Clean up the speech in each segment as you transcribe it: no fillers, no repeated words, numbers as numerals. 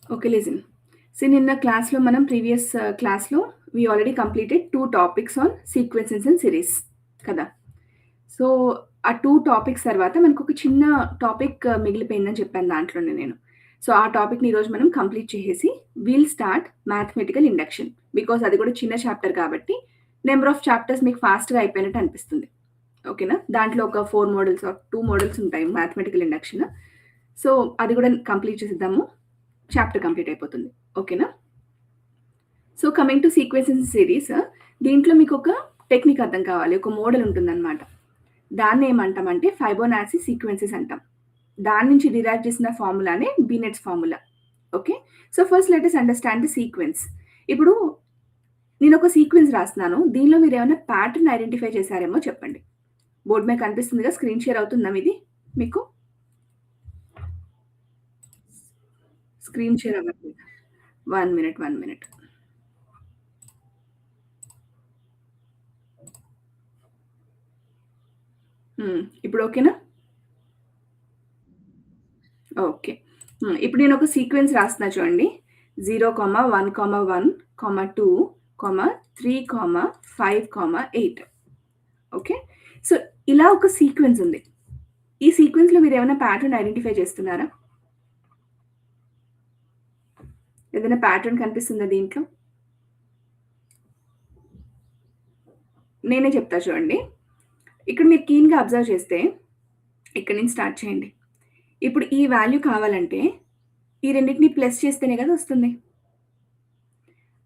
Okay, listen. See, నిన్న క్లాస్‌లో మనం ప్రీవియస్ క్లాస్‌లో we already completed 2 topics on sequences and series కదా! సో, ఆ 2 టాపిక్స్ తర్వాత మనకొక చిన్న టాపిక్ మిగిలిపోయిందని చెప్పాను దాంట్లోనే నేను. సో, ఆ టాపిక్‌ని ఈరోజు మనం కంప్లీట్ చేసేసి will start mathematical induction. Because అది కూడా చిన్న చాప్టర్ కాబట్టి నంబర్ ఆఫ్ చాప్టర్స్ మీకు ఫాస్ట్‌గా అయిపోయినట్టు అనిపిస్తుంది. ఓకేనా? దాంట్లో ఒక 4 మోడల్స్ ఆర్ 2 మోడల్స్ ఉంటాయి మ్యాథమెటికల్ ఇండక్షన్. సో, అది కూడా కంప్లీట్ చేసేద్దాము. చాప్టర్ కంప్లీట్ అయిపోతుంది. ఓకేనా? So, coming to sequence series దీంట్లో మీకొక టెక్నిక్ అర్థం కావాలి. ఒక మోడల్ ఉంటుందనమాట. దాన్నేమంటామంటే ఫైబోనాచి సీక్వెన్సెస్ అంటాం. దాని నుంచి డిరైవ్ చేసిన ఫార్ములానే Binet's formula. Okay. So, first let us understand the sequence. ఇప్పుడు నేనొక సీక్వెన్స్ రాస్తున్నాను. దీనిలో మీరేమన్నా ప్యాటర్న్ ఐడెంటిఫై చేసారేమో చెప్పండి. బోర్డ్ మీద కనిపిస్తుందిగా స్క్రీన్ షేర్ అవుతుందా మీది మీకు? స్క్రీన్ షేర్ అవ్వట్లేదా? 1 మినిట్, 1 మినిట్. ఇప్పుడు ఓకేనా? ఓకే. ఇప్పుడు నేనొక సీక్వెన్స్ రాస్తున్నా చూడండి. 0, 1, 1, 2, 3, 5, 8. ఓకే. సో, ఇలా ఒక సీక్వెన్స్ ఉంది. ఈ సీక్వెన్స్‌లో మీరేమైనా ప్యాటర్న్ ఐడెంటిఫై చేస్తున్నారా? ఏదైనా ప్యాటర్న్ కనిపిస్తుందా దీంట్లో? నేనే చెప్తా చూడండి. ఇక్కడ మీరు కీన్‌గా అబ్జర్వ్ చేస్తే ఇక్కడి నుంచి స్టార్ట్ చేయండి. ఇప్పుడు ఈ వాల్యూ కావాలంటే ఈ రెండిటిని ప్లస్ చేస్తేనే కదా వస్తుంది.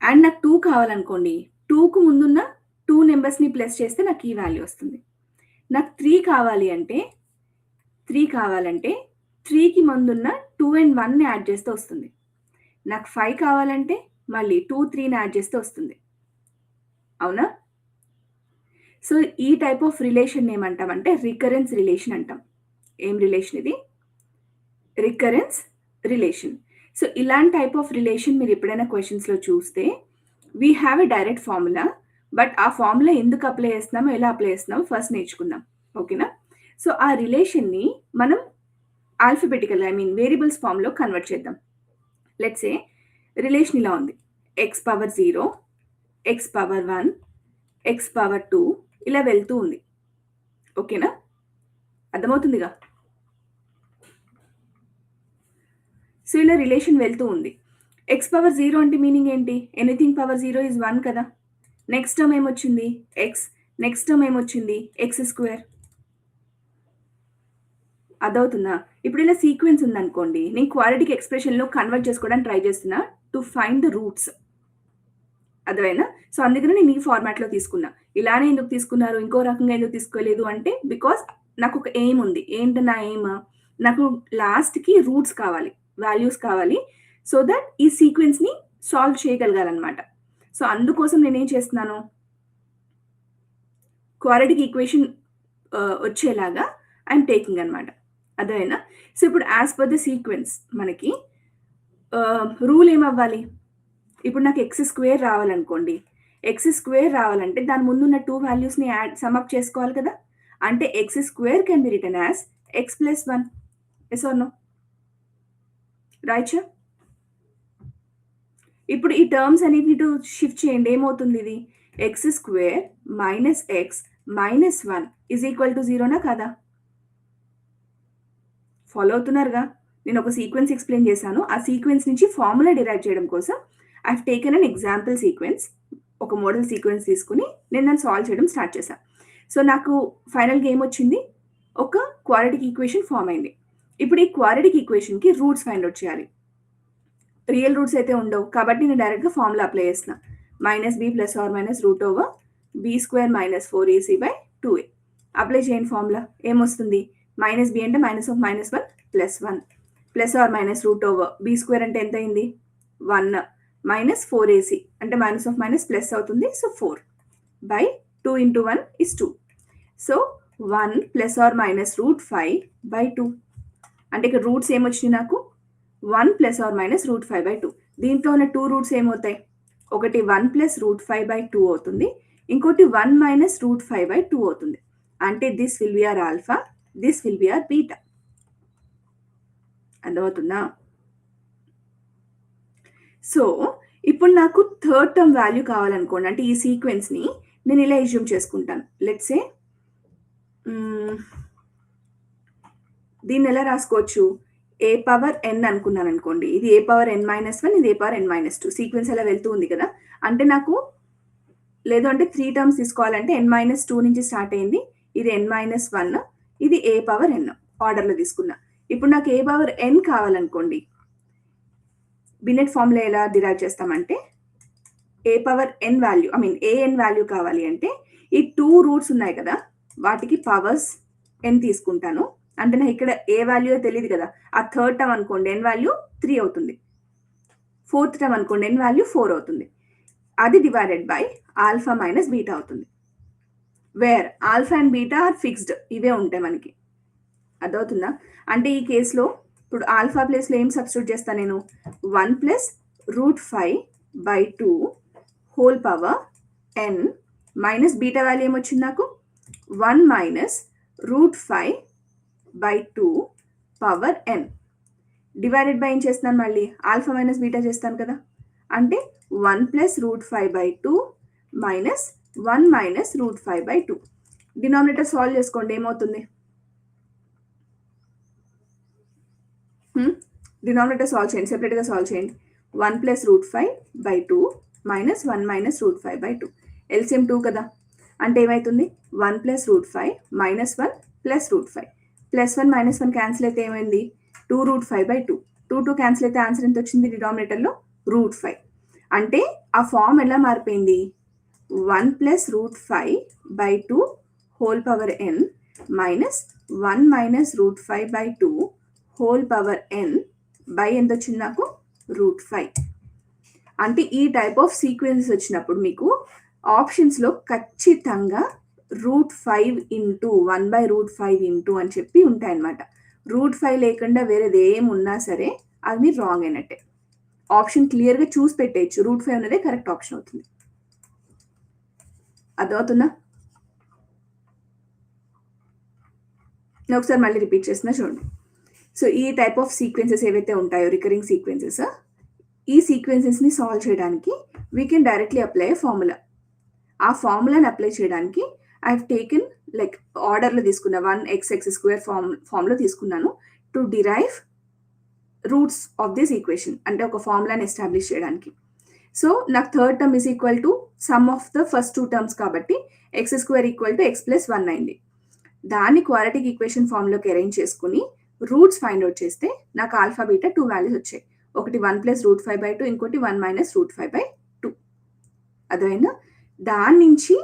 అండ్ నాకు 2 కావాలనుకోండి. 2కు ముందున్న 2 నంబర్స్‌ని ప్లస్ చేస్తే నాకు ఈ వాల్యూ వస్తుంది. నాకు 3 కావాలంటే 3కి ముందున్న 2 అండ్ 1ని యాడ్ చేస్తే వస్తుంది. నాకు 5 కావాలంటే మళ్ళీ 2, 3ని యాడ్ చేస్తే వస్తుంది. అవునా? సో, ఈ టైప్ ఆఫ్ రిలేషన్‌ని ఏమంటామంటే రికరెన్స్ రిలేషన్ అంటాం. ఏం రిలేషన్ ఇది? Recurrence relation. సో, ఇలాంటి టైప్ ఆఫ్ రిలేషన్ మీరు ఎప్పుడైనా క్వెషన్స్‌లో చూస్తే we have a direct formula. But ఆ ఫార్ములా ఎందుకు అప్లై చేస్తున్నామో, ఎలా అప్లై చేస్తున్నామో ఫస్ట్ నేర్చుకుందాం. ఓకేనా? సో, ఆ రిలేషన్‌ని మనం ఆల్ఫాబెటికల్ వేరియబుల్స్ ఫార్మ్‌లో కన్వర్ట్ చేద్దాం. లెట్స్ సే రిలేషన్ ఇలా ఉంది. X power 0, X power 1, X power 2 ఇలా వెళ్తూ ఉంది. ఓకేనా? అర్థమవుతుందిగా? సో, ఇలా రిలేషన్ వెళ్తూ ఉంది. ఎక్స్ పవర్ 0 అంటే మీనింగ్ ఏంటి? ఎనీథింగ్ పవర్ 0 ఈస్ 1 కదా! నెక్స్ట్ టర్మ్ ఏమొచ్చింది? ఎక్స్. నెక్స్ట్ టర్మ్ ఏమొచ్చింది? X square. అర్థవుతుందా? ఇప్పుడు ఇలా సీక్వెన్స్ ఉందనుకోండి. నేను క్వాడ్రాటిక్ ఎక్స్‌ప్రెషన్‌లో కన్వర్ట్ చేసుకోవడానికి ట్రై చేస్తున్నా టు ఫైండ్ ద రూట్స్. అర్థమైందా? సో, అందుకనే నేను ఈ ఫార్మాట్‌లో తీసుకున్నా. ఇలానే ఎందుకు తీసుకున్నారు? ఇంకో రకంగా ఎందుకు తీసుకోలేదు అంటే బికాజ్ నాకొక ఎయిమ్ ఉంది. ఏంటి నా ఎయిమ్? నాకు లాస్ట్‌కి రూట్స్ కావాలి. వాల్యూస్ కావాలి. సో థట్ ఈ సీక్వెన్స్‌ని సాల్వ్ చేయగలగాలనమాట. సో, అందుకోసం నేనేం చేస్తున్నాను? క్వాడ్రాటిక్ ఈక్వేషన్ వచ్చేలాగా ఐయామ్ టేకింగ్ అనమాట. అర్థమైందా? సో, ఇప్పుడు యాస్ పర్ ద సీక్వెన్స్ మనకి రూల్ ఏమవ్వాలి? ఇప్పుడు నాకు ఎక్స్ స్క్వేర్ రావాలనుకోండి. ఎక్స్ స్క్వేర్ రావాలంటే దాని ముందున్న 2 వాల్యూస్‌ని సమ్ అప్ చేసుకోవాలి కదా! అంటే x square can be written as x plus 1. Yes or no? Right? ఇప్పుడు ఈ టర్మ్స్ అన్నిటిని ఇటు షిఫ్ట్ చేయండి. ఏమవుతుంది ఇది? X square minus x minus 1 is equal to 0 కాదా? ఫాలో అవుతున్నారుగా? నేను ఒక సీక్వెన్స్ ఎక్స్‌ప్లెయిన్ చేశాను. ఆ సీక్వెన్స్ నుంచి ఫార్ములా డిరైవ్ చేయడం కోసం I have taken an example sequence. ఒక మోడల్ సీక్వెన్స్ తీసుకొని నేను దాన్ని సాల్వ్ చేయడం స్టార్ట్ చేశా. సో, నాకు ఫైనల్‌గా ఏమొచ్చింది? ఒక క్వాడ్రాటిక్ ఈక్వేషన్ ఫార్మ్ అయింది. ఇప్పుడు ఈ క్వాడ్రాటిక్ ఈక్వేషన్‌కి రూట్స్ ఫైండ్ ఔట్ చేయాలి. రియల్ రూట్స్ అయితే ఉండవు. కాబట్టి నేను డైరెక్ట్‌గా ఫార్ములా అప్లై చేస్తున్నా. -b plus or minus root over b square minus 4ac by 2a. Apply చేయండి ఫార్ములా. ఏమొస్తుంది? -b అంటే -1 plus 1 plus or minus root over b square అంటే ఎంతయింది? 1 మైనస్ 4ac అంటే మైనస్ ప్లస్ అవుతుంది. So, 4 by 2 into 1 is 2. So, 1 plus or minus root 5 by 2. అంటే ఇక్కడ roots ఏమొచ్చినాయి నాకు? 1 plus or minus root 5 by 2. దీంట్లో ఉన్న 2 రూట్స్ ఏమవుతాయి? ఒకటి 1 ప్లస్ రూట్ 5 బై 2 అవుతుంది. ఇంకోటి 1 మైనస్ రూట్ 5 బై 2 అవుతుంది. అంటే this will be our alpha, this will be our beta. అర్థమవుతుందా? సో, ఇప్పుడు నాకు థర్డ్ టర్మ్ వాల్యూ కావాలనుకోండి. అంటే ఈ సీక్వెన్స్‌ని నేను ఇలా అస్యూమ్ చేసుకుంటాను. లెట్స్ సే దీన్ని ఎలా రాసుకోవచ్చు? ఏ పవర్ ఎన్ అనుకున్నాననుకోండి. ఇది ఏ పవర్ ఎన్ మైనస్ 1, ఇది ఏ పవర్ ఎన్ మైనస్ 2 సీక్వెన్స్ అలా వెళ్తూ ఉంది కదా! అంటే నాకు లేదు అంటే 3 టర్మ్స్ తీసుకోవాలంటే ఎన్ మైనస్ 2 నుంచి స్టార్ట్ అయింది. ఇది ఎన్ మైనస్ 1, ఇది ఏ పవర్ ఎన్ ఆర్డర్‌లో తీసుకున్నా. ఇప్పుడు నాకు ఏ పవర్ ఎన్ కావాలనుకోండి. బినెట్ ఫార్ములా ఎలా డిరైవ్ చేస్తామంటే a power n value a n value కావాలి అంటే ఈ 2 రూట్స్ ఉన్నాయి కదా! వాటికి పవర్స్ ఎన్ తీసుకుంటాను. అంటే నాకు ఇక్కడ ఏ వాల్యూ తెలీదు కదా! ఆ థర్డ్ టర్మ్ అనుకోండి ఎన్ వాల్యూ 3 అవుతుంది. ఫోర్త్ టర్మ్ అనుకోండి ఎన్ వాల్యూ 4 అవుతుంది. అది divided by alpha minus beta అవుతుంది. Where alpha and beta are fixed. ఇవే ఉంటాయి మనకి. అర్థమవుతుందా? అంటే ఈ కేసులో ఇప్పుడు ఆల్ఫా ప్లేస్‌లో ఏం సబ్స్టిట్యూట్ చేస్తా నేను? 1 plus root 5/2 whole power n minus beta value ఏమొచ్చింది నాకు? 1 minus root 5/2 power n divided by ఏం చేస్తున్నాను మళ్ళీ? ఆల్ఫా మైనస్ బీటా చేస్తాను కదా! అంటే 1 plus root 5/2 minus 1 minus root 5/2. Denominator solve చేసుకోండి ఏమవుతుంది? డినామినేటర్ సాల్వ్ చేయండి. సెపరేట్‌గా సాల్వ్ చేయండి. 1 plus root 5/2 minus 1 minus root 5/2. LCM 2 కదా! అంటే ఏమైతుంది? 1 plus root 5 minus 1 plus root 5. Plus 1 minus 1 cancel అయితే ఏమైంది? 2 రూట్ 5/2. 2 క్యాన్సిల్ అయితే ఆన్సర్ ఎంత వచ్చింది డినామినేటర్‌లో? రూట్ 5. అంటే ఆ ఫార్మ్ ఎలా మారిపోయింది? 1 plus root 5/2 whole power n minus 1 minus root 5/2 whole power n by ఎంత వచ్చింది నాకు? రూట్ 5. అంటే ఈ టైప్ ఆఫ్ సీక్వెన్స్ వచ్చినప్పుడు మీకు ఆప్షన్స్‌లో ఖచ్చితంగా రూట్ 5 ఇంటూ 1/5 ఇంటూ అని చెప్పి ఉంటాయన్నమాట. రూట్ 5 లేకుండా వేరేది ఏమున్నా సరే అది మీరు రాంగ్ అయినట్టే. ఆప్షన్ క్లియర్‌గా చూసి పెట్టేయచ్చు. రూట్ 5 ఉన్నదే కరెక్ట్ ఆప్షన్ అవుతుంది. అర్థమవుతుందా? నేను ఒకసారి మళ్ళీ రిపీట్ చేస్తున్నా చూడండి. సో ఈ టైప్ ఆఫ్ సీక్వెన్సెస్ ఏవైతే ఉంటాయో రికరింగ్ సీక్వెన్సెస్, ఈ సీక్వెన్సెస్‌ని సాల్వ్ చేయడానికి we can directly apply a formula. ఆ ఫార్ములాని అప్లై చేయడానికి ఐ హావ్ టేకెన్ లైక్ ఆర్డర్‌లో తీసుకున్న 1x² ఫార్మ్‌లో తీసుకున్నాను to derive roots of this equation. అంటే ఒక ఫార్ములాని ఎస్టాబ్లిష్ చేయడానికి. సో నాకు third term is equal to some of the first 2 terms కాబట్టి x² equal to x plus 1 అయింది. దాన్ని క్వాడ్రాటిక్ ఈక్వేషన్ ఫార్మ్‌లోకి అరేంజ్ చేసుకొని రూట్స్ ఫైండ్ ఔట్ చేస్తే నాకు ఆల్ఫా బీటా 2 వాల్యూస్ వచ్చాయి. ఒకటి 1 ప్లస్ రూట్ 5/2 ఇంకోటి 1 మైనస్ రూట్ 5/2. అర్థమైందా? దాని నుంచి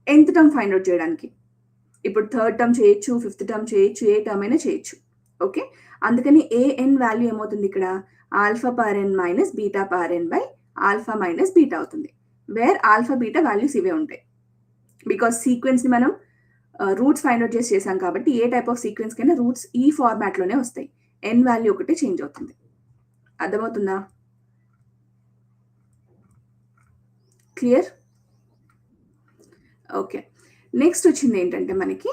nth టర్మ్ ఫైండ్ ఔట్ చేయడానికి. ఇప్పుడు థర్డ్ టర్మ్ చేయొచ్చు, ఫిఫ్త్ టర్మ్ చేయొచ్చు, ఏ టర్మ్ అయినా చేయొచ్చు. ఓకే. అందుకని an వాల్యూ ఏమవుతుంది ఇక్కడ? Alpha power n minus beta power n by alpha minus beta అవుతుంది. వేర్ ఆల్ఫా బీటా వాల్యూస్ ఇవే ఉంటాయి. బికాస్ సీక్వెన్స్‌ని మనం రూట్స్ ఫైండ్ ఔట్ చేసాం కాబట్టి ఏ టైప్ ఆఫ్ సీక్వెన్స్ కైనా రూట్స్ ఈ ఫార్మాట్‌లోనే వస్తాయి. n వాల్యూ ఒకటే చేంజ్ అవుతుంది. అర్థమవుతుందా? క్లియర్? ఓకే. నెక్స్ట్ వచ్చింది ఏంటంటే మనకి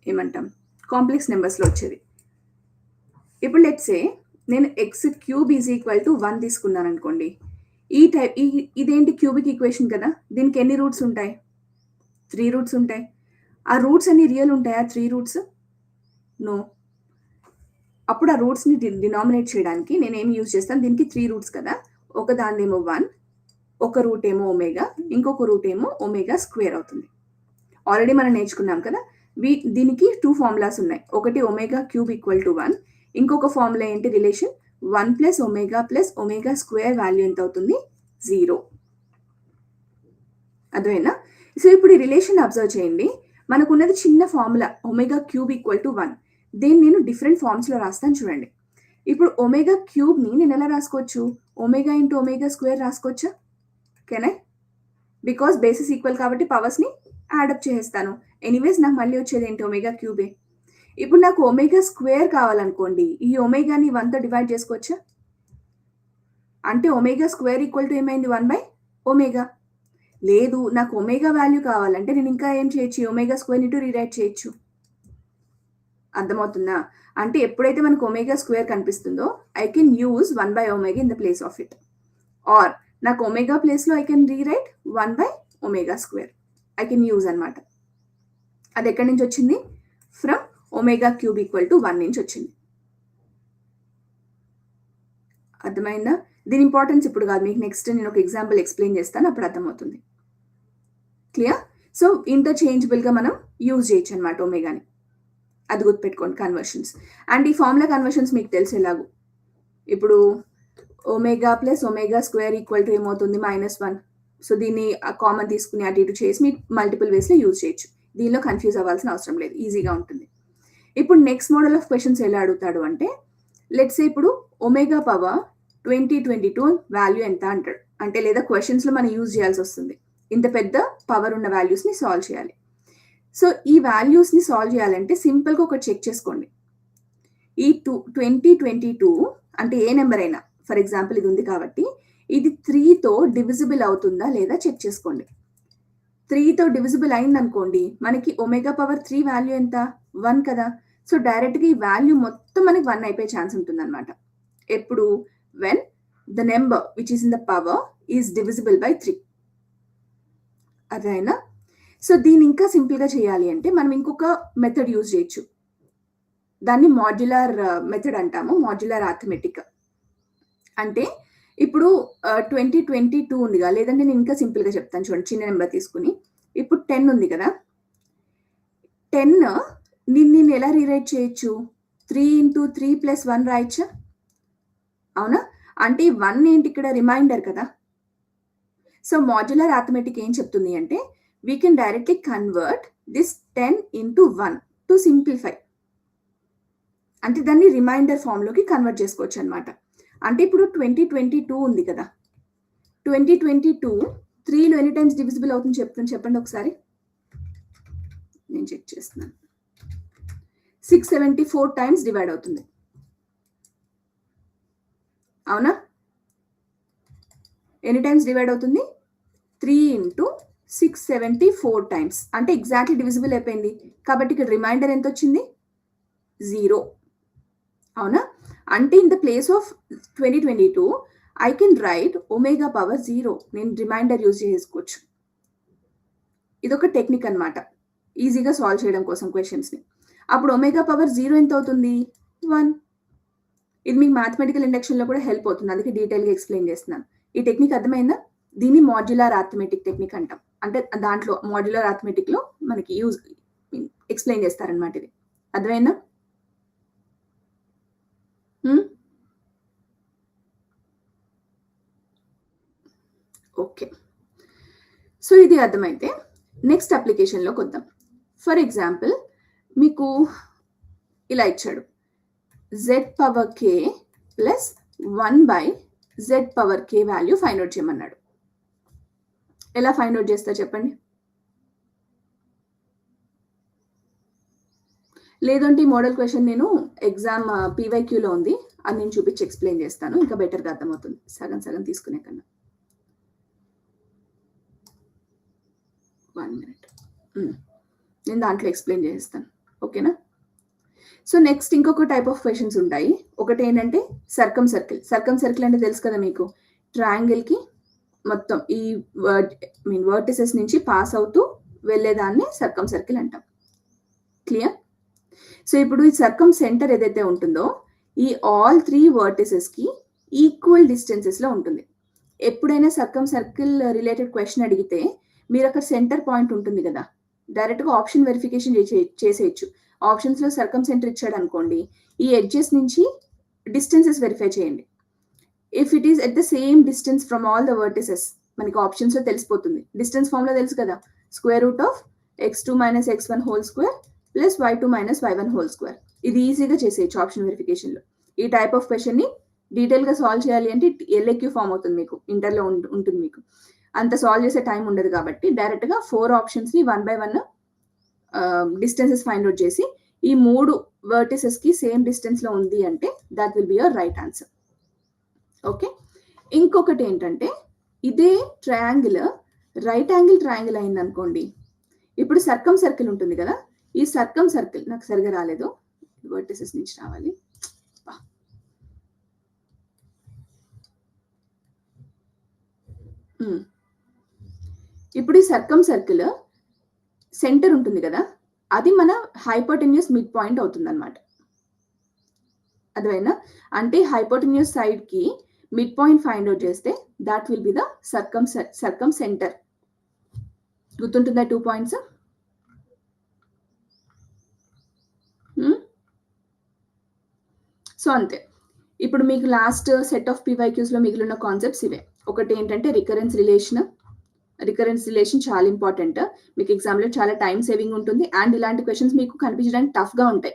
ఏమంటాం? కాంప్లెక్స్ నెంబర్స్‌లో వచ్చేది. ఇప్పుడు లెట్స్ సే నేను x³ ఈజ్ ఈక్వల్ టు 1 తీసుకున్నాననుకోండి. ఇదేంటి క్యూబిక్ ఈక్వేషన్ కదా! దీనికి ఎన్ని రూట్స్ ఉంటాయి? 3 రూట్స్ ఉంటాయి. ఆ రూట్స్ అన్ని రియల్ ఉంటాయా 3 రూట్స్? నో. అప్పుడు ఆ రూట్స్‌ని డినామినేట్ చేయడానికి నేనేమి యూజ్ చేస్తాను? దీనికి 3 రూట్స్ కదా! ఒక దానిదేమో 1, ఒక రూట్ ఏమో ఒమేగా, ఇంకొక రూట్ ఏమో ఒమేగా స్క్వేర్ అవుతుంది. ఆల్రెడీ మనం నేర్చుకున్నాం కదా! దీనికి 2 ఫార్ములాస్ ఉన్నాయి. ఒకటి ఒమేగా క్యూబ్ ఈక్వల్ టు 1. ఇంకొక ఫార్ములా ఏంటి relation? 1 plus omega square value ఎంత అవుతుంది? 0. అర్థమైందా? సో ఇప్పుడు ఈ రిలేషన్ అబ్జర్వ్ చేయండి. మనకున్నది చిన్న formula omega cube equal to 1. దీన్ని నేను డిఫరెంట్ ఫార్మ్స్‌లో రాస్తాను చూడండి. ఇప్పుడు ఒమేగా క్యూబ్‌ని నేను ఎలా రాసుకోవచ్చు? ఒమేగా ఇంటూ ఒమేగా స్క్వేర్ రాసుకోవచ్చా? Can I? Because bases equal కాబట్టి పవర్స్‌ని యాడప్ చేసేస్తాను. ఎనీవేస్ నాకు మళ్ళీ వచ్చేది ఏంటి? ఒమేగా క్యూబే. ఇప్పుడు నాకు ఒమేగా స్క్వేర్ కావాలనుకోండి. ఈ ఒమేగాని 1తో డివైడ్ చేసుకోవచ్చా? అంటే ఒమేగా స్క్వేర్ ఈక్వల్ టు ఏమైంది? 1/ఒమేగా. లేదు నాకు ఒమేగా వాల్యూ కావాలంటే నేను ఇంకా ఏం చేయొచ్చు? ఒమేగా స్క్వేర్‌ని ఇటు రీరైట్ చేయొచ్చు. అర్థమవుతుందా? అంటే ఎప్పుడైతే మనకు ఒమేగా స్క్వేర్ కనిపిస్తుందో I can use 1/ω in the place of it. Or నాకు ఒమేగా ప్లేస్‌లో I can rewrite 1/ω². I can use అనమాట. అది ఎక్కడి నుంచి వచ్చింది? ఫ్రమ్ ω³ = 1 నుంచి వచ్చింది. అర్థమైందా? దీని ఇంపార్టెన్స్ ఇప్పుడు కాదు, మీకు నెక్స్ట్ నేను ఒక ఎగ్జాంపుల్ ఎక్స్‌ప్లెయిన్ చేస్తాను, అప్పుడు అర్థమవుతుంది. క్లియర్? సో ఇంటర్చేంజబుల్‌గా మనం యూజ్ చేయొచ్చు అనమాట ఒమేగాని. అది గుర్తుపెట్టుకోండి కన్వర్షన్స్. అండ్ ఈ ఫార్ములా కన్వర్షన్స్ మీకు తెలుసు ఎలాగో. ఇప్పుడు omega plus omega square equal to ఏమవుతుంది? -1. సో దీన్ని కామన్ తీసుకుని అటు ఇటు చేసి మీరు మల్టిపుల్ వేస్‌లో యూజ్ చేయొచ్చు. దీనిలో కన్‌ఫ్యూజ్ అవ్వాల్సిన అవసరం లేదు. ఈజీగా ఉంటుంది. ఇప్పుడు నెక్స్ట్ మోడల్ ఆఫ్ క్వెషన్స్ ఎలా అడుగుతాడు అంటే, లెట్స్ సే ఇప్పుడు ఒమేగా పవర్ 2022 వాల్యూ ఎంత అంటాడు. అంటే లేదా క్వెషన్స్‌లో మనం యూజ్ చేయాల్సి వస్తుంది. ఇంత పెద్ద పవర్ ఉన్న వాల్యూస్‌ని సాల్వ్ చేయాలి. సో ఈ వాల్యూస్‌ని సాల్వ్ చేయాలంటే సింపుల్‌గా ఒకటి చెక్ చేసుకోండి. ఈ 2022 అంటే ఏ నెంబర్ అయినా, ఫర్ ఎగ్జాంపుల్ ఇది ఉంది కాబట్టి ఇది 3తో డివిజిబుల్ అవుతుందా లేదా చెక్ చేసుకోండి. 3తో డివిజిబుల్ అయిందనుకోండి, మనకి ఒమేగా పవర్ 3 వాల్యూ ఎంత? 1 కదా. సో డైరెక్ట్‌గా ఈ వాల్యూ మొత్తం మనకి 1 అయిపోయే ఛాన్స్ ఉంటుందన్నమాట. ఎప్పుడు? When the number which is in the power is divisible by 3. అదేనా? సో దీన్ని ఇంకా సింపుల్‌గా చేయాలి అంటే మనం ఇంకొక మెథడ్ యూజ్ చేయొచ్చు. దాన్ని మాడ్యులర్ మెథడ్ అంటాము. Modular arithmetic. అంటే ఇప్పుడు 2022 ఉందిగా, లేదంటే నేను ఇంకా సింపుల్‌గా చెప్తాను చూడండి. చిన్న నెంబర్ తీసుకుని ఇప్పుడు 10 ఉంది కదా. 10 నేను ఎలా రీరైట్ చేయొచ్చు? 3 × 3 + 1 రాయొచ్చా? అవునా? అంటే 1 ఏంటి ఇక్కడ? రిమైండర్ కదా. సో మాడ్యులర్ అర్థమెటిక్ ఏం చెప్తుంది అంటే, we can directly convert this 10 into 1 to simplify. అంటే దాన్ని రిమైండర్ ఫామ్‌లోకి కన్వర్ట్ చేసుకోవచ్చు అన్నమాట. అంటే ఇప్పుడు 2022 ఉంది కదా. 2022 3లో ఎన్ని టైమ్స్ డివిజిబుల్ అవుతుంది చెప్పండి ఒకసారి. నేను చెక్ చేస్తున్నాను. 674 టైమ్స్ డివైడ్ అవుతుంది. అవునా? ఎన్ని టైమ్స్ డివైడ్ అవుతుంది? 3 × 674 టైమ్స్. అంటే ఎగ్జాక్ట్లీ డివిజిబుల్ అయిపోయింది. కాబట్టి ఇక్కడ రిమైండర్ ఎంత వచ్చింది? 0. అవునా? అంటే in the place of 2022 I can write omega power 0. నేను రిమైండర్ యూజ్ చేసుకోవచ్చు. ఇదొక టెక్నిక్ అన్నమాట, ఈజీగా సాల్వ్ చేయడం కోసం క్వెషన్స్‌ని. అప్పుడు ఒమేగా పవర్ 0 ఎంత అవుతుంది? 1. ఇది మీకు మ్యాథమెటికల్ ఇండక్షన్‌లో కూడా హెల్ప్ అవుతుంది. అందుకే డీటెయిల్‌గా ఎక్స్‌ప్లెయిన్ చేస్తున్నాను. ఈ టెక్నిక్ అర్థమైందా? దీన్ని మాడ్యులర్ అర్థమెటిక్ టెక్నిక్ అంటాం. అంటే దాంట్లో మాడ్యులర్ అర్థమెటిక్‌లో మనకి ఎక్స్‌ప్లెయిన్ చేస్తారన్నమాట ఇది. అర్థమైందా? ఓకే. సో ఇది అర్థమైతే నెక్స్ట్ అప్లికేషన్‌లోకి వద్దాం. ఫర్ ఎగ్జాంపుల్ మీకు ఇలా ఇచ్చాడు. z⁻k plus 1/z⁻k value find out చేయమన్నాడు. ఎలా ఫైండ్ అవుట్ చేస్తారు చెప్పండి? లేదంటే ఈ మోడల్ క్వెషన్ నేను ఎగ్జామ్ పీవైక్యూలో ఉంది. అది నేను చూపించి ఎక్స్‌ప్లెయిన్ చేస్తాను. ఇంకా బెటర్‌గా అర్థమవుతుంది సగం సగం తీసుకునే కన్నా. 1 మినిట్. నేను దాంట్లో ఎక్స్‌ప్లెయిన్ చేసేస్తాను. ఓకేనా? సో నెక్స్ట్ ఇంకొక టైప్ ఆఫ్ క్వెషన్స్ ఉంటాయి. ఒకటి ఏంటంటే సర్కమ్ సర్కిల్. సర్కమ్ సర్కిల్ అంటే తెలుసు కదా మీకు. ట్రయాంగిల్‌కి మొత్తం ఈ వర్టిసెస్ నుంచి పాస్ అవుతూ వెళ్ళేదాన్ని సర్కమ్ సర్కిల్ అంటాం. క్లియర్? సో ఇప్పుడు ఈ సర్కమ్ సెంటర్ ఏదైతే ఉంటుందో ఈ ఆల్ 3 వర్టిసెస్‌కి ఈక్వల్ డిస్టెన్సెస్‌లో ఉంటుంది. ఎప్పుడైనా సర్కమ్ సర్కిల్ రిలేటెడ్ క్వెషన్ అడిగితే మీరు అక్కడ సెంటర్ పాయింట్ ఉంటుంది కదా, డైరెక్ట్‌గా ఆప్షన్ వెరిఫికేషన్ చేసేయచ్చు. ఆప్షన్స్‌లో సర్కమ్ సెంటర్ ఇచ్చాడు అనుకోండి, ఈ ఎడ్జెస్ నుంచి డిస్టెన్సెస్ వెరిఫై చేయండి. If it is at the same distance from all the vertices మనకి ఆప్షన్స్‌లో తెలిసిపోతుంది. డిస్టెన్స్ ఫార్ములా తెలుసు కదా. √(x2 - x1) whole square plus y2 - y1 whole square. ఇది ఈజీగా చేసేయచ్చు ఆప్షన్ వెరిఫికేషన్‌లో. ఈ టైప్ ఆఫ్ క్వెషన్‌ని డీటెయిల్‌గా సాల్వ్ చేయాలి అంటే ఎల్ఏక్యూ ఫామ్ అవుతుంది మీకు. ఇంటర్‌లో ఉంటుంది మీకు. అంత సాల్వ్ చేసే టైం ఉండదు కాబట్టి డైరెక్ట్‌గా 4 ఆప్షన్స్‌ని 1 బై 1 డిస్టెన్సెస్ ఫైండ్ అవుట్ చేసి ఈ 3 వర్టిసెస్‌కి సేమ్ డిస్టెన్స్‌లో ఉంది అంటే that will be your right answer. Okay. ఇంకొకటి ఏంటంటే ఇదే ట్రయాంగిల్ రైట్ యాంగిల్ ట్రయాంగిల్ అయిందనుకోండి. ఇప్పుడు సర్కమ్ సర్కిల్ ఉంటుంది కదా. ఈ సర్కమ్ సర్కిల్ నాకు సరిగా రాలేదు. వర్టిసెస్ నుంచి రావాలి. ఇప్పుడు ఈ సర్కిల్ సెంటర్ ఉంటుంది కదా, అది మన హైపోటెన్యూస్ మిడ్ పాయింట్ అవుతుంది అనమాట. అదేనా? అంటే హైపోటెన్యూస్ సైడ్ కి మిడ్ పాయింట్ ఫైండ్ అవుట్ చేస్తే that will be the circumcentre. గుర్తుంటుందా 2 పాయింట్స్? సో అంతే. ఇప్పుడు మీకు లాస్ట్ సెట్ ఆఫ్ పీవైక్యూస్ లో మిగిలిన కాన్సెప్ట్స్ ఇవే. ఒకటి ఏంటంటే రికరెన్స్ రిలేషన్ చాలా ఇంపార్టెంట్. మీకు ఎగ్జామ్లో చాలా టైం సేవింగ్ ఉంటుంది. అండ్ ఇలాంటి క్వశ్చన్స్ మీకు కనిపించడానికి టఫ్గా ఉంటాయి,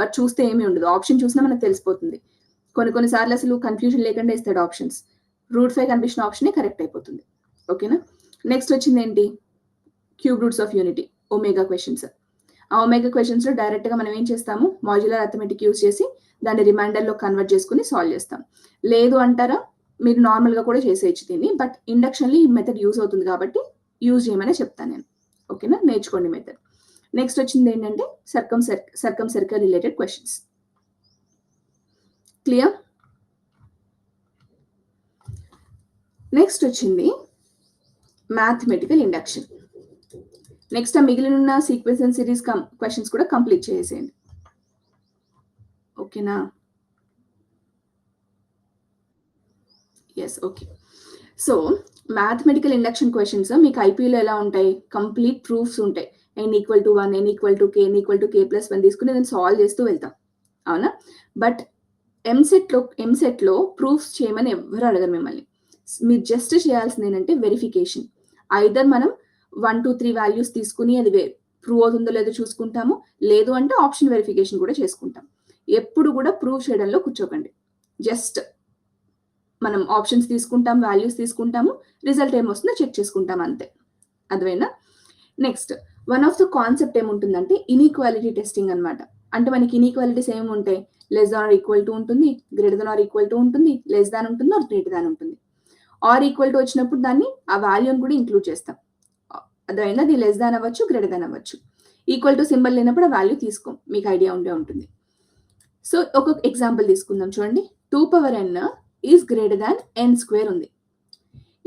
బట్ చూస్తే ఏమీ ఉండదు. ఆప్షన్ చూసినా మనకు తెలిసిపోతుంది. కొన్నిసార్లు అసలు కన్ఫ్యూజన్ లేకుండా ఇస్తాడు ఆప్షన్స్. రూట్ 5 కనిపించిన ఆప్షనే కరెక్ట్ అయిపోతుంది. ఓకేనా? నెక్స్ట్ వచ్చింది ఏంటి? Cube roots of unity, omega questions. ఆ ఒమేగా క్వశ్చన్స్లో డైరెక్ట్గా మనం ఏం చేస్తాము, మాడ్యులర్ అర్థమెటిక్ యూజ్ చేసి దాన్ని రిమైండర్లో కన్వర్ట్ చేసుకుని సాల్వ్ చేస్తాం. లేదు అంటారా, మీరు నార్మల్గా కూడా చేసేయచ్చు దీన్ని, బట్ ఇండక్షన్లో ఈ మెథడ్ యూజ్ అవుతుంది కాబట్టి యూజ్ చేయమని చెప్తాను నేను. ఓకేనా? నేర్చుకోండి మెథడ్. నెక్స్ట్ వచ్చింది ఏంటంటే circumcircle related questions. Clear? Next వచ్చింది మ్యాథమెటికల్ ఇండక్షన్. నెక్స్ట్ ఆ మిగిలిన సీక్వెన్స్ అండ్ సిరీస్ క్వశ్చన్స్ కూడా కంప్లీట్ చేసేయండి. ఓకేనా? Yes, okay. So mathematical induction questions మీకు ఐపీలో ఎలా ఉంటాయి? కంప్లీట్ ప్రూఫ్స్ ఉంటాయి. n=1, n=k, n=k+1 తీసుకుని నేను సాల్వ్ చేస్తూ వెళ్తాం, అవునా? బట్ ఎంసెట్లో ప్రూఫ్స్ చేయమని ఎవరు అడగరు మిమ్మల్ని. మీరు జస్ట్ చేయాల్సింది ఏంటంటే వెరిఫికేషన్. ఐదర్ మనం 1, 2, 3 వాల్యూస్ తీసుకుని అది ప్రూవ్ అవుతుందో లేదో చూసుకుంటాము, లేదు అంటే ఆప్షన్ వెరిఫికేషన్ కూడా చేసుకుంటాం. ఎప్పుడు కూడా ప్రూవ్ చేయడంలో కూర్చోకండి. జస్ట్ మనం ఆప్షన్స్ తీసుకుంటాం, వాల్యూస్ తీసుకుంటాము, రిజల్ట్ ఏమొస్తుందో చెక్ చేసుకుంటాం, అంతే. అదేనా? Next one of the concept ఏముంటుందంటే ఇన్ఈక్వాలిటీ టెస్టింగ్ అనమాట. అంటే మనకి ఇన్ఈక్వాలిటీస్ ఏముంటాయి? Less than or equal to ఉంటుంది, greater than or equal to ఉంటుంది, లెస్ దాన్ ఉంటుంది, ఆర్ గ్రేటర్ దాన్ ఉంటుంది. ఆర్ ఈక్వల్ టు వచ్చినప్పుడు దాన్ని ఆ వాల్యూని కూడా ఇంక్లూడ్ చేస్తాం. అదైనా అది లెస్ దాన్ అవ్వచ్చు, గ్రేటర్ దాన్ అవ్వచ్చు. ఈక్వల్ టు సింబల్ లేనప్పుడు ఆ వాల్యూ తీసుకోం, మీకు ఐడియా ఉండే ఉంటుంది. సో ఒక ఎగ్జాంపుల్ తీసుకుందాం, చూడండి. 2n is greater than n² ఉంది.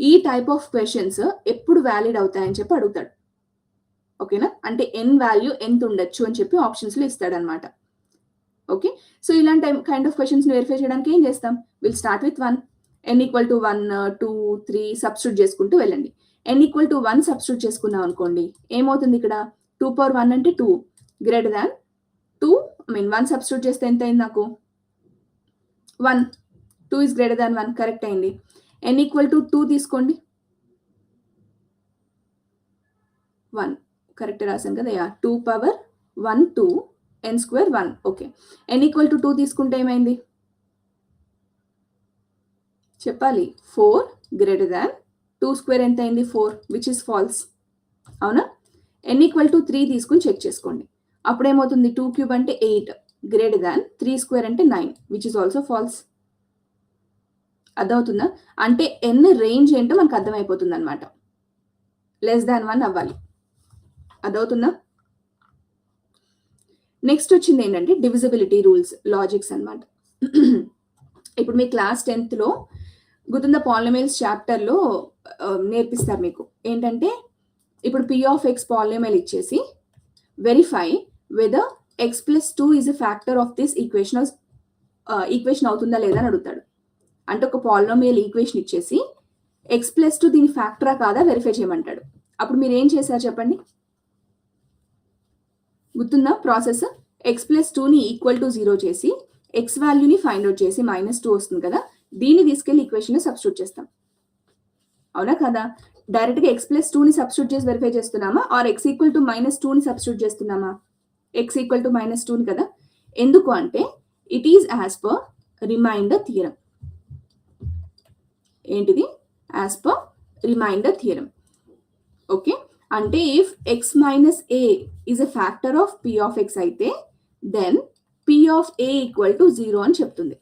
ఈ టైప్ ఆఫ్ క్వశ్చన్స్ ఎప్పుడు వ్యాలిడ్ అవుతాయని చెప్పి అడుగుతాడు. ఓకేనా? అంటే n వాల్యూ ఎంత ఉండొచ్చు అని చెప్పి ఆప్షన్స్లో ఇస్తాడనమాట. ఓకే, సో ఇలాంటి కైండ్ ఆఫ్ క్వశ్చన్స్ వెరిఫై చేయడానికి ఏం చేస్తాం? Will start with 1, n=1, 2, 3 substitute చేసుకుంటూ వెళ్ళండి. n=1 సబ్స్టిట్యూట్ చేసుకున్నాం అనుకోండి, ఏమవుతుంది ఇక్కడ? 2^1 అంటే 2 గ్రేటర్ దాన్ 2, 1 సబ్స్టిట్యూట్ చేస్తే ఎంత అయింది నాకు? 1. 2 ఈజ్ గ్రేటర్ దాన్ 1, కరెక్ట్ అయింది. n=2 తీసుకోండి, 1 కరెక్ట్ రాశాను కదా. 2^1 2, n² 1. ఓకే, n=2 తీసుకుంటే ఏమైంది చెప్పాలి? 4 గ్రేటర్ దాన్ 2² ఎంత అయింది? 4, విచ్ ఇస్ ఫాల్స్, అవునా? n=3 తీసుకుని చెక్ చేసుకోండి, అప్పుడు ఏమవుతుంది? 2³ అంటే 8 గ్రేటర్ దాన్ 3² అంటే 9, విచ్ ఇస్ ఆల్సో ఫాల్స్. అర్థమవుతుందా? అంటే n రేంజ్ ఏంటో మనకు అర్థమైపోతుంది అనమాట. లెస్ దాన్ 1 అవ్వాలి. అర్థమవుతుందా? నెక్స్ట్ వచ్చింది ఏంటంటే డివిజిబిలిటీ రూల్స్, లాజిక్స్ అనమాట. ఇప్పుడు మీ క్లాస్ 10th గుర్తుందా? పాలినోమియల్స్ చాప్టర్లో నేర్పిస్తారు మీకు. ఏంటంటే ఇప్పుడు p(x) పాలినోమియల్ ఇచ్చేసి verify weather x+2 is a factor of this equation అవుతుందా లేదా అని అడుగుతాడు. అంటే ఒక పాలినోమియల్ ఈక్వేషన్ ఇచ్చేసి x+2 దీని ఫ్యాక్టరా కాదా వెరిఫై చేయమంటాడు. అప్పుడు మీరు ఏం చేశారు చెప్పండి? గుర్తుందా ప్రాసెస్? x+2ని ఈక్వల్ టు 0 చేసి x వాల్యూని ఫైండ్ అవుట్ చేసి -2 వస్తుంది కదా, దీన్ని తీసుకెళ్లి ఈక్వేషన్ సబ్స్టిట్యూట్ చేస్తాం, అవునా కదా? డైరెక్ట్గా x+2ని సబ్స్టిట్యూట్ చేసి వెరిఫై చేస్తున్నామా, ఆర్ x = -2ని సబ్స్టిట్యూట్ చేస్తున్నామా? x = -2ని కదా. ఎందుకు అంటే it is as per remainder theorem. ఏంటిది? As per remainder theorem. Okay, అంటే if x - a is a factor of p(x) అయితే దెన్ p(a) = 0 అని చెప్తుంది.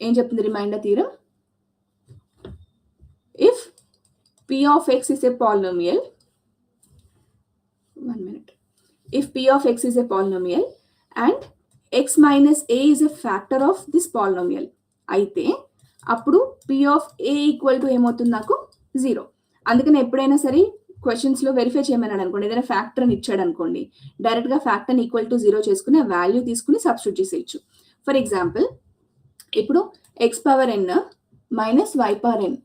ఏం చెప్తుంది remainder theorem? If p(x) is a polynomial, 1 minute, if p of x is a polynomial and x minus a is a factor of this polynomial అయితే అప్పుడు p of a equal to ఏమవుతుంది నాకు 0. అందుకని ఎప్పుడైనా సరే క్వశ్చన్స్లో వెరిఫై చేయమన్నాడు అనుకోండి, ఏదైనా ఫ్యాక్టర్ అని ఇచ్చాడు అనుకోండి, డైరెక్ట్గా ఫ్యాక్టర్ని ఈక్వల్ టు 0 చేసుకుని ఆ వాల్యూ తీసుకుని సబ్స్టిట్యూట్ చేసేయచ్చు. ఫర్ ఎగ్జాంపుల్ ఇప్పుడు x power n minus y power n.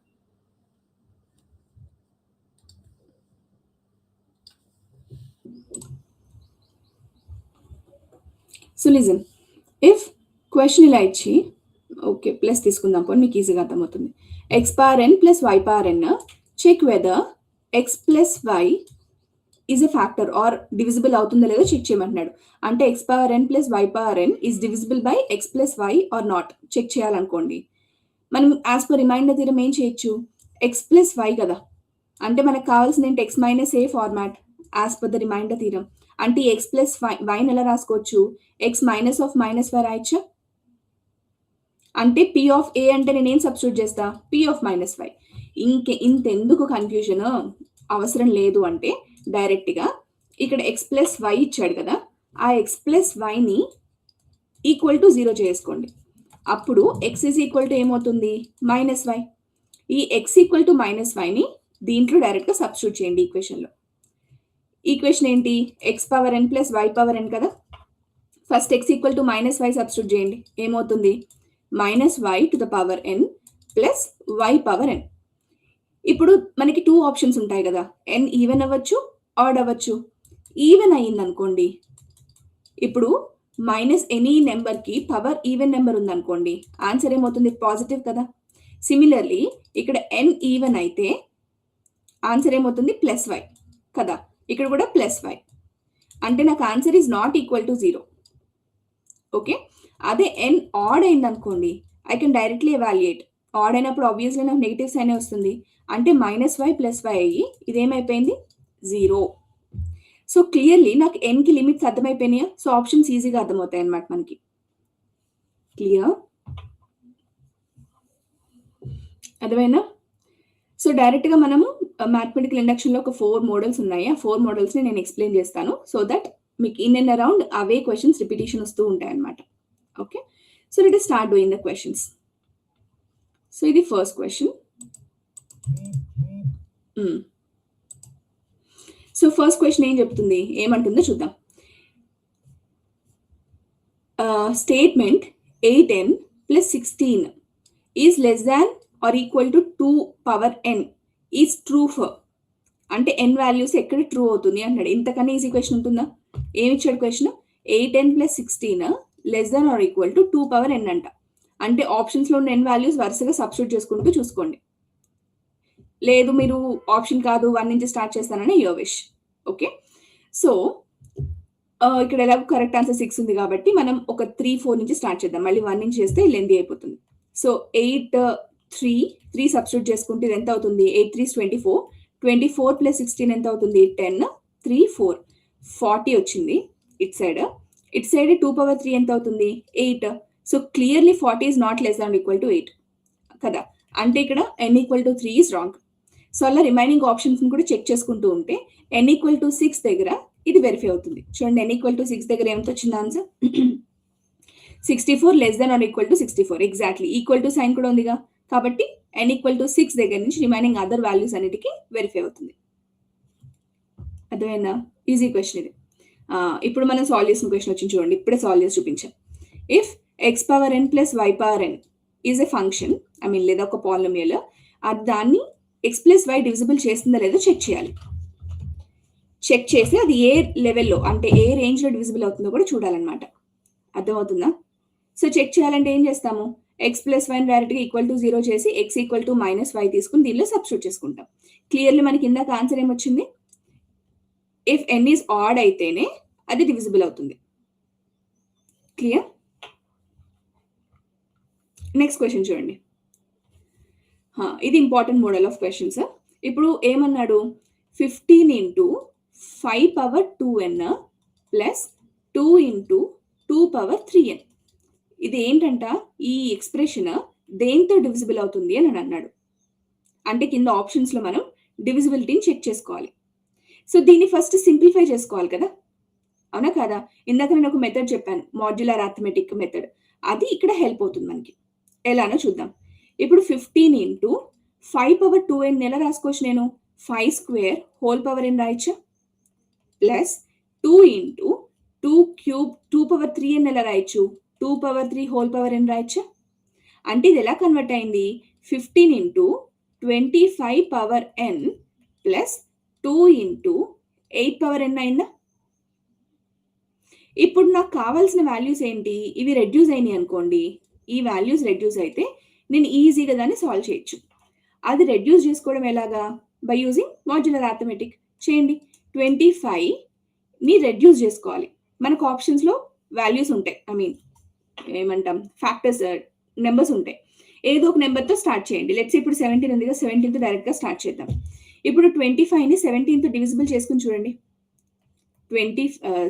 So listen, if question ఇలా ఇచ్చి ఓకే ప్లస్ తీసుకుందాం పోనీ మీకు ఈజీగా అర్థమవుతుంది. X power n plus y power n, check whether x plus y is a factor or divisible అవుతుందో లేదో చెక్ చేయమంటున్నాడు. అంటే x power n plus y power n is divisible by x plus y or not check చేయాలనుకోండి. మనం as per reminder theorem ఏం చేయొచ్చు, X plus y కదా, అంటే మనకు కావాల్సింది ఏంటి x minus a format as per the remainder theorem. అంటే ఎక్స్ ప్లస్ వైని ఎలా రాసుకోవచ్చు, x minus of minus y రాయచ్చా. అంటే పి ఆఫ్ ఏ అంటే నేనేం సబ్స్టిట్యూట్ చేస్తా, పి ఆఫ్ మైనస్ వై. ఇంతెందుకు కన్ఫ్యూజన్, అవసరం లేదు అంటే డైరెక్ట్గా ఇక్కడ ఎక్స్ ప్లస్ వై ఇచ్చాడు కదా, ఆ ఎక్స్ ప్లస్ వైని ఈక్వల్ టు 0 చేసుకోండి. అప్పుడు ఎక్స్ ఈజ్ ఈక్వల్ టు ఏమవుతుంది, మైనస్ వై. ఈ ఎక్స్ ఈక్వల్ టు మైనస్ వైని దీంట్లో డైరెక్ట్గా సబ్స్టిట్యూట్ చేయండి ఈక్వేషన్లో. ఈక్వేషన్ ఏంటి, x power n plus y power n కదా. First x equal to minus y substitute చేయండి, ఏమవుతుంది minus y to the power n plus y power n. ఇప్పుడు మనకి 2 ఆప్షన్స్ ఉంటాయి కదా, ఎన్ ఈవెన్ అవ్వచ్చు ఆడ్ అవ్వచ్చు. ఈవెన్ అయ్యింది అనుకోండి, ఇప్పుడు మైనస్ ఎనీ నెంబర్కి పవర్ ఈవెన్ నెంబర్ ఉందనుకోండి, ఆన్సర్ ఏమవుతుంది పాజిటివ్ కదా. సిమిలర్లీ ఇక్కడ ఎన్ ఈవెన్ అయితే ఆన్సర్ ఏమవుతుంది ప్లస్ వై కదా, ఇక్కడ కూడా ప్లస్ వై. అంటే నాకు answer is not equal to 0. Okay, అదే ఎన్ ఆడ్ అయింది అనుకోండి, I can directly evaluate. Odd అయినప్పుడు ఆబ్వియస్లీ నాకు నెగిటివ్ సైన్ వస్తుంది, అంటే మైనస్ వై ప్లస్ వై అయ్యి ఇదేమైపోయింది 0. సో క్లియర్లీ నాకు ఎన్కి లిమిట్స్ అర్థమైపోయినాయా. సో ఆప్షన్స్ ఈజీగా అర్థమవుతాయి అన్నమాట మనకి. క్లియర్, అర్థమైనా. సో డైరెక్ట్గా మనము మ్యాథమెటికల్ ఇండక్షన్లో ఒక 4 మోడల్స్ ఉన్నాయి. ఆ 4 మోడల్స్ని నేను ఎక్స్ప్లెయిన్ చేస్తాను, సో దట్ మీకు ఇన్ అండ్ అరౌండ్ అవే క్వశ్చన్స్ రిపిటేషన్ వస్తూ ఉంటాయి అన్నమాట. Okay, so let us start doing the questions. So ఇది first question. So first question ఏం చెప్తుంది, ఏమంటుందో చూద్దాం. Statement 8n plus 16 is less than or equal to 2 power n is true for. అంటే ఎన్ వాల్యూస్ ఎక్కడ ట్రూ అవుతుంది అన్నాడు. ఇంతకన్నా ఈజీ క్వశ్చన్ ఉంటుందా. ఏమి ఇచ్చాడు question, 8n plus 16 less than or equal to 2 power n అంట. అంటే ఆప్షన్స్లో ఉన్న ఎన్ వాల్యూస్ వరుసగా సబ్స్టిట్యూట్ చేసుకుంటూ చూసుకోండి. లేదు మీరు ఆప్షన్ కాదు 1 నుంచి స్టార్ట్ చేస్తానని యువర్ విష్. ఓకే, సో ఇక్కడ ఎలా కరెక్ట్ ఆన్సర్ 6 ఉంది కాబట్టి మనం ఒక 3, 4 నుంచి స్టార్ట్ చేద్దాం. మళ్ళీ 1 నుంచి చేస్తే లెందీ అయిపోతుంది. సో 8, 3 సబ్స్టిట్యూట్ చేసుకుంటే ఇది ఎంత అవుతుంది, 8 3 24. 24 ప్లస్ 16 ఎంత అవుతుంది 10, 3 4 40 వచ్చింది. ఇట్ సైడ్ 2 పవర్ 3 ఎంత అవుతుంది 8. So clearly 40 is not less than equal to 8 కదా. అంటే ఇక్కడ n equal to 3 is wrong. So అలా రిమైనింగ్ ఆప్షన్స్ని కూడా చెక్ చేసుకుంటూ ఉంటే n ఈక్వల్ టు 6 దగ్గర ఇది వెరిఫై అవుతుంది. చూడండి, n ఈక్వల్ టు 6 దగ్గర ఏమిటి వచ్చింది answer 64 less than or equal to 64. Exactly equal to sign కూడా ఉందిగా, కాబట్టి n ఈక్వల్ టు 6 దగ్గర నుంచి రిమైనింగ్ అదర్ వాల్యూస్ అన్నిటికీ వెరిఫై అవుతుంది. అర్థమైందా, ఈజీ క్వశ్చన్ ఇది. ఇప్పుడు మనం సాల్వ్ చేసిన క్వశ్చన్ వచ్చింది చూడండి, ఇప్పుడే సాల్వ్ చేసి చూపించాం. If x power n plus y power n is a function, I mean లేదా ఒక పాలినామియల్, దాన్ని ఎక్స్ ప్లస్ వై డివిజిబుల్ చేస్తుందా లేదో చెక్ చేయాలి. చెక్ చేసి అది ఏ లెవెల్లో అంటే ఏ రేంజ్లో డివిజిబుల్ అవుతుందో కూడా చూడాలన్నమాట. అర్థమవుతుందా. సో చెక్ చేయాలంటే ఏం చేస్తాము, ఎక్స్ ప్లస్ వైని డైరెక్ట్గా ఈక్వల్ టు 0 చేసి x equal to minus y తీసుకుని దీనిలో సబ్స్టిట్యూట్ చేసుకుంటాం. క్లియర్లీ మనకి ఇందాక ఆన్సర్ ఏమొచ్చింది, ఇఫ్ ఎన్ ఈజ్ ఆడ్ అయితేనే అది డివిజిబుల్ అవుతుంది. క్లియర్. నెక్స్ట్ క్వశ్చన్ చూడండి, ఇది ఇంపార్టెంట్ మోడల్ ఆఫ్ క్వశ్చన్స్. ఇప్పుడు ఏమన్నాడు, 15 into 5 power 2n plus 2 into 2 power 3n. ఇది ఏంటంట, ఈ ఎక్స్ప్రెషన్ దేంతో డివిజిబుల్ అవుతుంది అని అన్నాడు. అంటే కింద ఆప్షన్స్లో మనం డివిజిబిలిటీని చెక్ చేసుకోవాలి. సో దీన్ని ఫస్ట్ సింప్లిఫై చేసుకోవాలి కదా. అవునా కాదా? ఇందాక నేను ఒక మెథడ్ చెప్పాను. Modular arithmetic method. అది ఇక్కడ హెల్ప్ అవుతుంది మనకి. ఎలానో చూద్దాం. ఇప్పుడు 15 ఇంటూ 5 పవర్ 2n ఎలా రాసుకోవచ్చు నేను? 5 స్క్వేర్ హోల్ పవర్ n రాయొచ్చా? Plus 2 into 2 cube 2 power 3n ఎలా రాయొచ్చు? 2 పవర్ 3 హోల్ పవర్ n రాయొచ్చా? అంటే ఇది ఎలా కన్వర్ట్ అయింది? 15 into 25 power n plus 2 into 8 power n అయిందా? ఇప్పుడు నాకు కావాల్సిన వాల్యూస్ ఏంటి? ఇవి రెడ్యూస్ అయినాయి అనుకోండి. ఈ వాల్యూస్ రెడ్యూస్ అయితే నేను ఈజీగా దాన్ని సాల్వ్ చేయొచ్చు. అది రెడ్యూస్ చేసుకోవడం ఎలాగా? By using modular arithmetic. చేయండి. 25ని రెడ్యూస్ చేసుకోవాలి. మనకు ఆప్షన్స్‌లో వాల్యూస్ ఉంటాయి. ఏమంటాం? ఫ్యాక్టర్స్ నంబర్స్ ఉంటాయి. ఏదో ఒక నంబర్‌తో స్టార్ట్ చేయండి. లెట్స్ సే ఇప్పుడు 17 ఉంది కదా! 17తో డైరెక్ట్‌గా స్టార్ట్ చేద్దాం. ఇప్పుడు 25ని 17తో డివిజిబుల్ చేసుకొని చూడండి.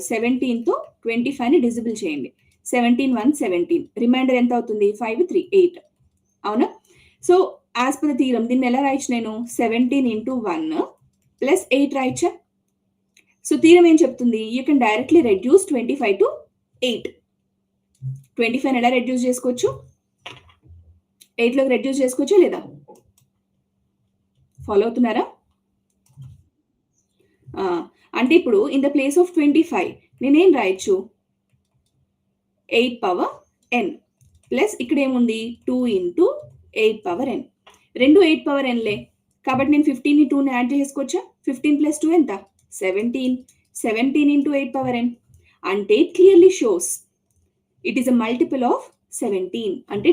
17తో 25ని డివిజిబుల్ చేయండి. 17 1 17 రిమైండర్ ఎంత అవుతుంది? 5 3 8 అవునా? So, as per the theorem దీన్ని ఎలా రాయొచ్చు నేను? 17 ఇంటూ 1 ప్లస్ 8 రాయొచ్చా? సో, థీరమ్ ఏం చెప్తుంది? You can directly reduce 25 to 8. 25ని ఎలా రెడ్యూస్ చేసుకోవచ్చు? 8లోకి రెడ్యూస్ చేసుకోవచ్చా లేదా? ఫాలో అవుతున్నారా? ఆ! అంటే ఇప్పుడు ఇన్ ద ప్లేస్ ఆఫ్ 25 నేనేం రాయొచ్చు? 8 పవర్ n ప్లస్ ఇక్కడేముంది? 2 ఇంటూ 8 పవర్ n. రెండు 8 పవర్ nలే. కాబట్టి నేను 15ని 2ని యాడ్ చేసుకోవచ్చా? 15 ప్లస్ 2 ఎంత? 17. 17 ఇంటూ 8 పవర్ n. అంటే clearly shows it is a multiple of 17. అంటే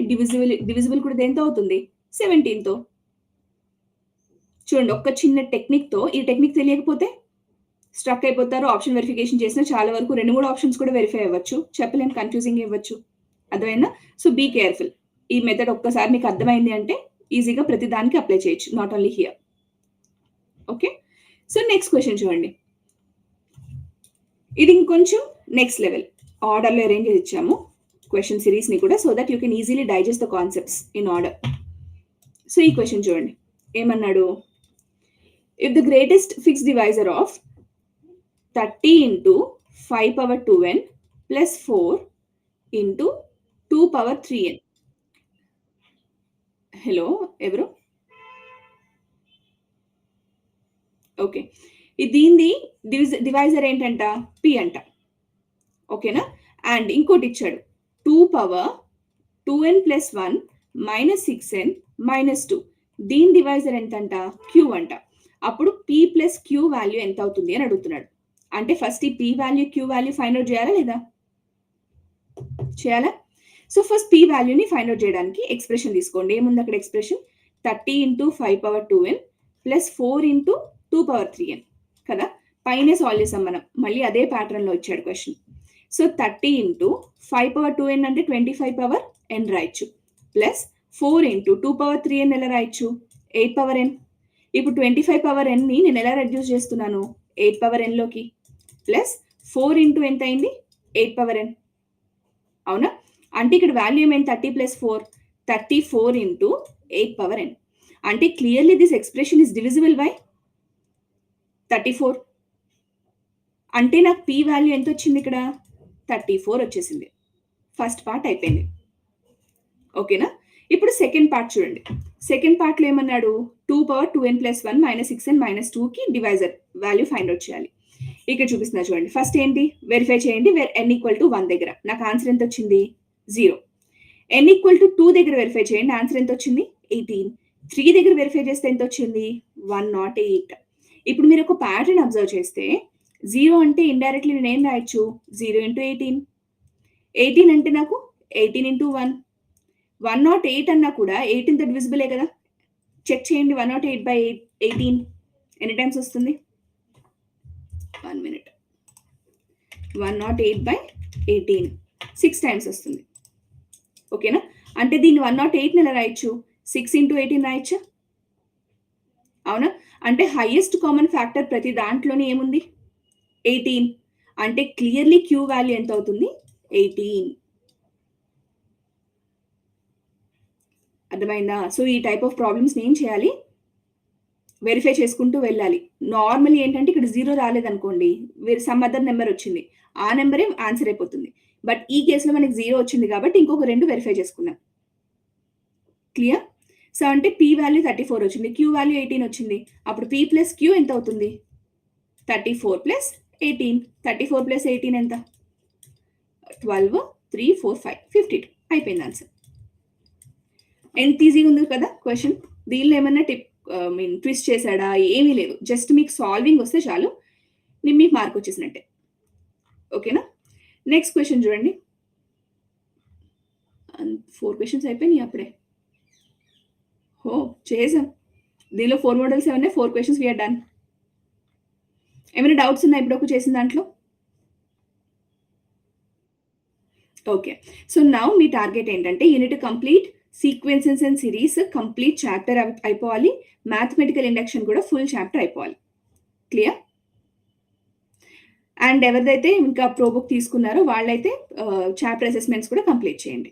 డివిజిబుల్ కూడా దేనితో అవుతుంది? 17తో. చూడండి ఒక్క చిన్న టెక్నిక్‌తో ఈ టెక్నిక్ తెలియకపోతే స్ట్రక్ అయిపోతారు. ఆప్షన్ వెరిఫికేషన్ చేసినా చాలా వరకు 2, 3 ఆప్షన్స్ కూడా వెరిఫై అవ్వచ్చు. చెప్పలేం కన్‌ఫ్యూజింగ్ ఇవ్వచ్చు. అర్థమైందా? So, be careful. ఈ మెథడ్ ఒక్కసారి మీకు అర్థమైంది అంటే ఈజీగా ప్రతి దానికి అప్లై చేయొచ్చు. Not only here. Okay. So, next question చూడండి. ఇది ఇంకొంచెం నెక్స్ట్ లెవెల్. ఆర్డర్‌లో అరేంజ్ చేసి ఇచ్చాము. క్వెషన్ సిరీస్‌ని కూడా so that you can easily digest the concepts in order. So, ఈ క్వెషన్ చూడండి. ఏమన్నాడు? If the greatest fixed divisor of 30 into 5 power 2n plus 4 into 2 power 3n. Hello ఎవరు? ఓకే. దీనిది divisor ఏంటంట? పి అంట. ఓకేనా? అండ్ ఇంకోటి ఇచ్చాడు. 2 power 2n plus 1 minus 6n minus 2. దీని డివైజర్ ఎంతంట? క్యూ అంట. అప్పుడు పి ప్లస్ క్యూ వాల్యూ ఎంత అవుతుంది అని అడుగుతున్నాడు. అంటే ఫస్ట్ ఈ p value, q value find out చేయాలా లేదా? చేయాలా? సో, ఫస్ట్ పి వాల్యూని ఫైండ్ ఔట్ చేయడానికి ఎక్స్‌ప్రెషన్ తీసుకోండి. ఏముంది అక్కడ expression? 30 into 5 power 2n plus 4 into 2 power 3n కదా! పైనే సాల్వ్ చేసాం మనం. మళ్ళీ అదే ప్యాటర్న్‌లో ఇచ్చాడు question. So, 30 into 5 power 2n అంటే 25 పవర్ n రాయొచ్చు. ప్లస్ 4 ఇంటూ 2 పవర్ 3n ఎలా రాయొచ్చు? 8 పవర్ n. ఇప్పుడు 25 పవర్ nని నేను ఎలా రెడ్యూస్ చేస్తున్నాను? 8 పవర్ nలోకి. ప్లస్ 4 ఇంటూ ఎంత అయింది? 8 పవర్ n. అవునా? అంటే ఇక్కడ వాల్యూ ఏమైంది? 30 ప్లస్ 4 34 ఇంటూ 8 పవర్ n. అంటే clearly this expression is divisible by 34. అంటే నాకు పి వాల్యూ ఎంతొచ్చింది ఇక్కడ? 34 వచ్చేసింది. ఫస్ట్ పార్ట్ అయిపోయింది. ఓకేనా? ఇప్పుడు సెకండ్ పార్ట్ చూడండి. సెకండ్ పార్ట్‌లో ఏమన్నాడు? 2 power 2n plus 1 minus 6n minus 2కి డివైజర్ వాల్యూ ఫైండ్ ఔట్ చేయాలి. ఇక్కడ చూపిస్తున్నా చూడండి. ఫస్ట్ ఏంటి? వెరిఫై చేయండి. n ఈక్వల్ టు 1 దగ్గర. నాకు ఆన్సర్ ఎంత వచ్చింది? 0. n ఈక్వల్ టు 2 దగ్గర వెరిఫై చేయండి. ఆన్సర్ ఎంత వచ్చింది? 18. 3 దగ్గర వెరిఫై చేస్తే ఎంత వచ్చింది? 108. ఇప్పుడు మీరు ఒక ప్యాటర్న్ అబ్జర్వ్ చేస్తే 0 అంటే ఇండైరెక్ట్‌లీ నేను ఏం రాయొచ్చు? 0 ఇంటూ 18. 18 అంటే నాకు 18 ఇంటూ 1. 108 అన్నా కూడా 18తో డివిజిబులే కదా! చెక్ చేయండి 108/18 ఎన్ని టైమ్స్ వస్తుంది? 1 మినిట్. 108/18 6 టైమ్స్ వస్తుంది. ఓకేనా? అంటే దీన్ని 108ని ఎలా రాయొచ్చు? 6 ఇంటూ 18 రాయొచ్చా? అవునా? అంటే హైయెస్ట్ కామన్ ఫ్యాక్టర్ ప్రతి దాంట్లోని ఏముంది? 18. అంటే క్లియర్‌లీ క్యూ వాల్యూ ఎంత అవుతుంది? 18. అర్థమైందా? సో, ఈ టైప్ ఆఫ్ ప్రాబ్లమ్స్‌ని ఏం చేయాలి? వెరిఫై చేసుకుంటూ వెళ్ళాలి. నార్మల్లీ ఏంటంటే ఇక్కడ 0 రాలేదనుకోండి, వేరే సమ్ అదర్ నంబర్ వచ్చింది. ఆ నంబరే ఆన్సర్ అయిపోతుంది. బట్ ఈ కేస్‌లో మనకి 0 వచ్చింది కాబట్టి ఇంకొక 2 వెరిఫై చేసుకున్నాం. క్లియర్? సో, అంటే పి వాల్యూ 34 వచ్చింది. క్యూ వాల్యూ 18 వచ్చింది. అప్పుడు పి ప్లస్ క్యూ ఎంత అవుతుంది? 34 ప్లస్ 18. 34 ప్లస్ 18 ఎంత? 12, 3, 4, 5, 52 అయిపోయింది ఆన్సర్. ఎంత ఈజీగా ఉంది కదా క్వెషన్. దీనిలో ఏమన్నా ట్విస్ట్ చేశాడా? ఏమీ లేదు. జస్ట్ మీకు సాల్వింగ్ వస్తే చాలు. మీకు మార్క్ వచ్చేసినట్టే. ఓకేనా? నెక్స్ట్ క్వెషన్ చూడండి. 4 క్వెషన్స్ అయిపోయినాయి అప్పుడే. ఓహ్! చేసాం. దీనిలో 4 మోడల్స్ ఉన్నాయి. 4 క్వెషన్స్ వి ఆర్ డన్. ఏమైనా డౌట్స్ ఉన్నాయా ఇప్పటివరకు చేసిన దాంట్లో? ఓకే. సో, నౌ మీ టార్గెట్ ఏంటంటే you need to complete sequences and series complete chapter అయిపోవాలి. మ్యాథమెటికల్ ఇండక్షన్ కూడా ఫుల్ చాప్టర్ అయిపోవాలి. క్లియర్? అండ్ ఎవరిదైతే ఇంకా ప్రో బుక్ తీసుకున్నారో వాళ్ళైతే చాప్టర్ అసెస్మెంట్స్ కూడా కంప్లీట్ చేయండి.